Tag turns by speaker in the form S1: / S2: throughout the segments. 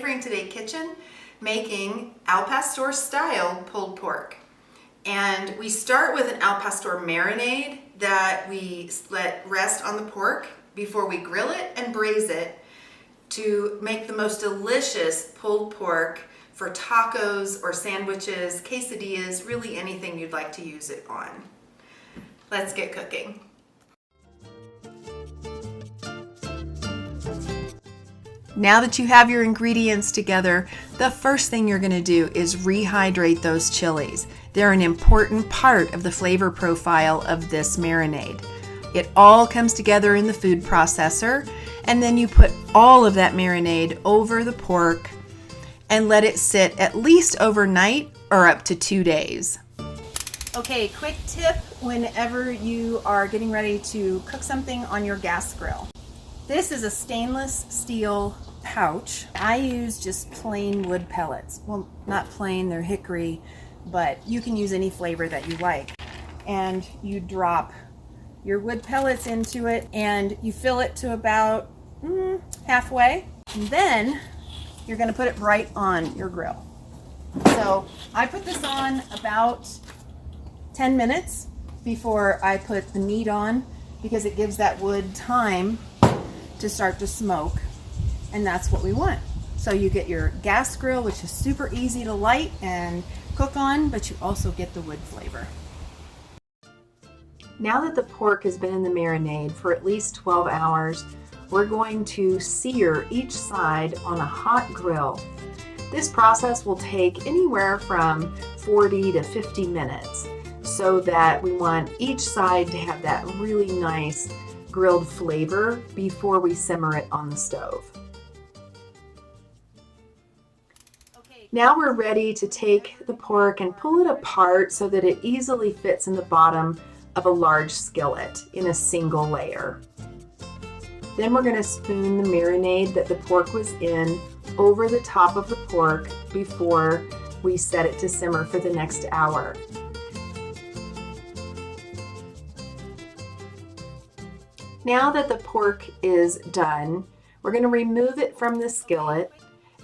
S1: Flavoring Today Kitchen, making al pastor style pulled pork. And we start with an al pastor marinade that we let rest on the pork before we grill it and braise it to make the most delicious pulled pork for tacos or sandwiches, quesadillas, really anything you'd like to use it on. Let's get cooking. Now that you have your ingredients together, the first thing you're going to do is rehydrate those chilies. They're an important part of the flavor profile of this marinade. It all comes together in the food processor, and then you put all of that marinade over the pork and let it sit at least overnight or up to 2 days. Okay, quick tip whenever you are getting ready to cook something on your gas grill. This is a stainless steel pouch. I use just plain wood pellets. Well, not plain, they're hickory, but you can use any flavor that you like. And you drop your wood pellets into it and you fill it to about halfway. And then you're going to put it right on your grill. So I put this on about 10 minutes before I put the meat on because it gives that wood time to start to smoke, and that's what we want. So you get your gas grill, which is super easy to light and cook on, but you also get the wood flavor. Now that the pork has been in the marinade for at least 12 hours, we're going to sear each side on a hot grill. This process will take anywhere from 40 to 50 minutes so that we want each side to have that really nice grilled flavor before we simmer it on the stove. Now we're ready to take the pork and pull it apart so that it easily fits in the bottom of a large skillet in a single layer. Then we're going to spoon the marinade that the pork was in over the top of the pork before we set it to simmer for the next hour. Now that the pork is done, we're going to remove it from the skillet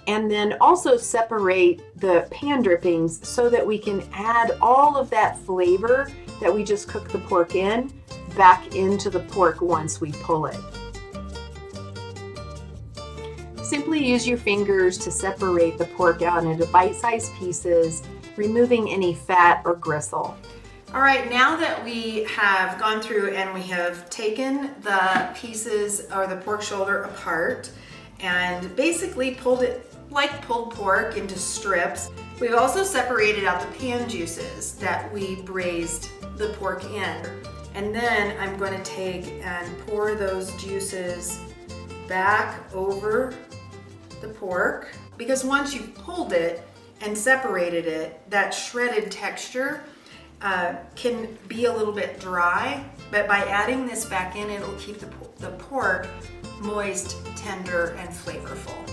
S1: and then also separate the pan drippings so that we can add all of that flavor that we just cooked the pork in back into the pork once we pull it. Simply use your fingers to separate the pork out into bite-sized pieces, removing any fat or gristle. All right, now that we have gone through and we have taken the pieces or the pork shoulder apart and basically pulled it like pulled pork into strips, we've also separated out the pan juices that we braised the pork in. And then I'm going to take and pour those juices back over the pork, because once you've pulled it and separated it, that shredded texture can be a little bit dry, but by adding this back in, it'll keep the pork moist, tender, and flavorful.